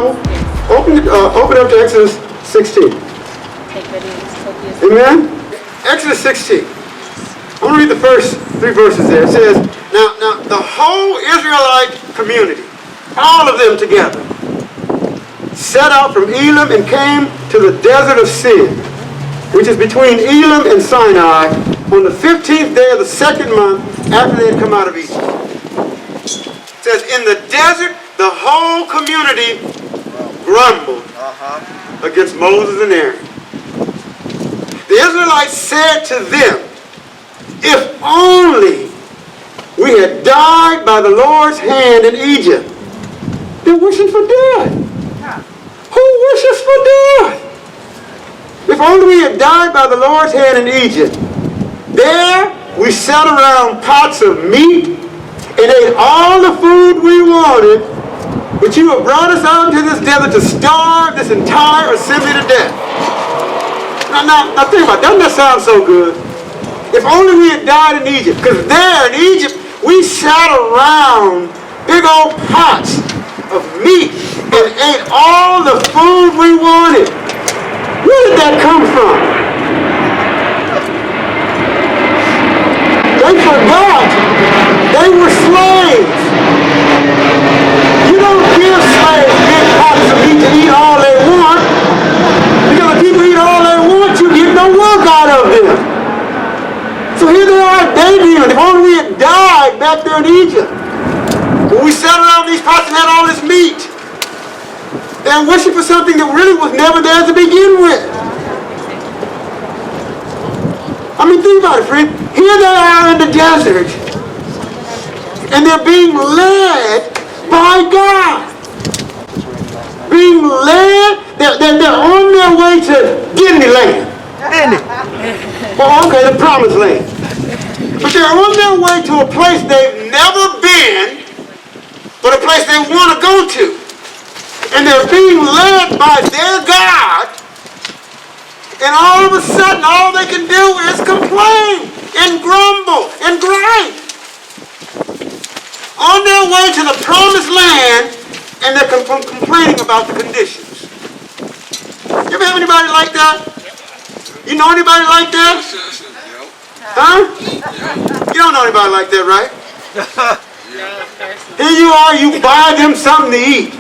Bible, open it up to Exodus 16. Amen? Exodus 16. I'm going to read the first 3 verses there. It says, Now the whole Israelite community, all of them together, set out from Elim and came to the desert of Sin, which is between Elim and Sinai, on the 15th day of the 2nd month after they had come out of Egypt. It says, in the desert, the whole community grumbled against Moses and Aaron. The Israelites said to them, if only we had died by the Lord's hand in Egypt. They're wishing for death. Who wishes for death? If only we had died by the Lord's hand in Egypt. There we sat around pots of meat and ate all the food we wanted, but you have brought us out into this desert to starve this entire assembly to death. Now think about it. Doesn't that sound so good? If only we had died in Egypt. Because there in Egypt, we sat around big old pots of meat and ate all the food we wanted. Where did that come from? They forgot. They were slaves. You don't give slaves big pots of meat to eat all they want. Because if people eat all they want, you get no work out of them. So here they are, David. If only we had died back there in Egypt. When we sat around these pots and had all this meat. They're wishing for something that really was never there to begin with. I mean, think about it, friend. Here they are in the desert. And they're being led by God. Being led, they're on their way to Disneyland. Well, okay, the promised land. But they're on their way to a place they've never been, but a place they want to go to. And they're being led by their God, and all of a sudden, all they can do is complain and grumble and gripe. On their way to the promised land, and they're complaining about the conditions. You ever have anybody like that? You know anybody like that? Huh? You don't know anybody like that, right? Here you are, you buy them something to eat.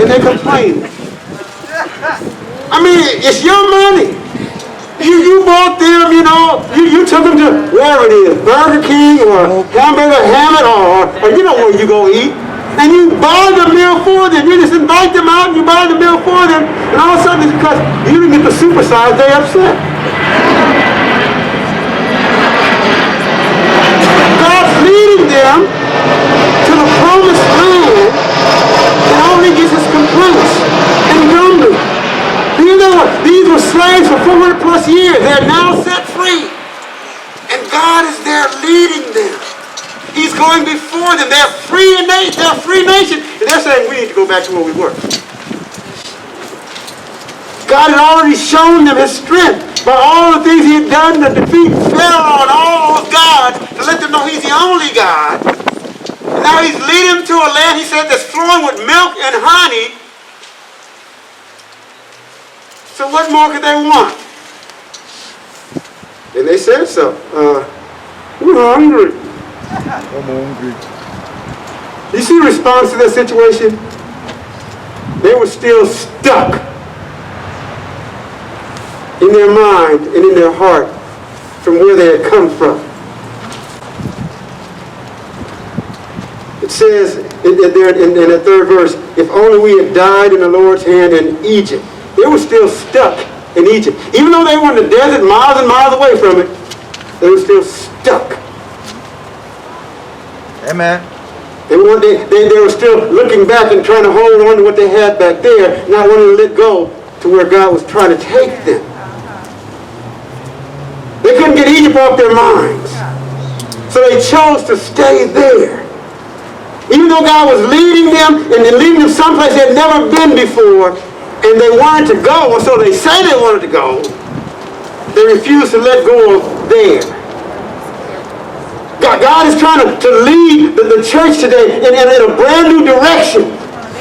And they complain. I mean, it's your money. You bought them, you took them to wherever it is, Burger King or Hamburger Hamlet or you know where you go eat. And you buy the meal for them. You just invite them out and you buy the meal for them. And all of a sudden, it's because you didn't get the supersize, they upset. God's leading them to the promised land, and all he gets is complaints and grumbling. You know what? These were slaves for 400 plus years. They're now set free. And God is there leading them. He's going before them. They're free and they're a free nation. And they're saying we need to go back to where we were. God had already shown them his strength by all the things he had done to defeat Pharaoh and all those gods to let them know he's the only God. And now he's leading them to a land, he said, that's flowing with milk and honey. So what more could they want? And they said so. We're hungry. I'm hungry. You see the response to that situation? They were still stuck in their mind and in their heart from where they had come from. It says in the 3rd verse, if only we had died in the Lord's hand in Egypt. They were still stuck in Egypt. Even though they were in the desert miles and miles away from it, they were still stuck. Amen. They were still looking back and trying to hold on to what they had back there, not wanting to let go to where God was trying to take them. They couldn't get Egypt off their minds. So they chose to stay there. Even though God was leading them and leading them someplace they had never been before, and they wanted to go, or so they say they wanted to go, they refused to let go of there. God is trying to lead the church today in a brand new direction.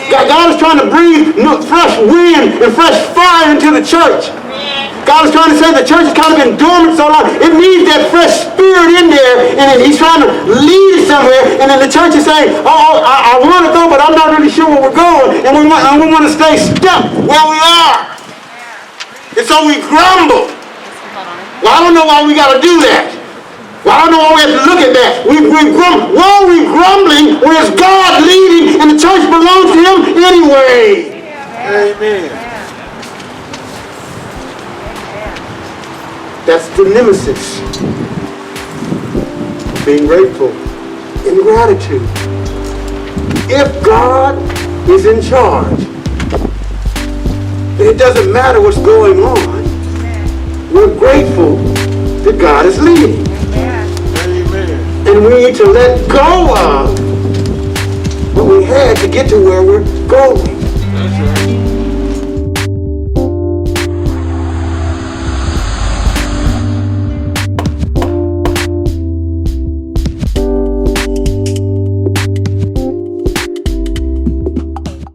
God is trying to breathe fresh wind and fresh fire into the church. God is trying to say the church has kind of been dormant so long. It needs that fresh spirit in there, and then he's trying to lead it somewhere, and then the church is saying, I want to go, but I'm not really sure where we're going, and we want to stay stuck where we are. And so we grumble. Well, I don't know why we got to do that. Well, I don't know why we have to look at that. We grumble. Why are we grumbling when it's God leading and the church belongs to him anyway? Amen. That's the nemesis. Being grateful. Ingratitude. If God is in charge, then it doesn't matter what's going on. We're grateful that God is leading. Amen. And we need to let go of what we had to get to where we're going. That's right.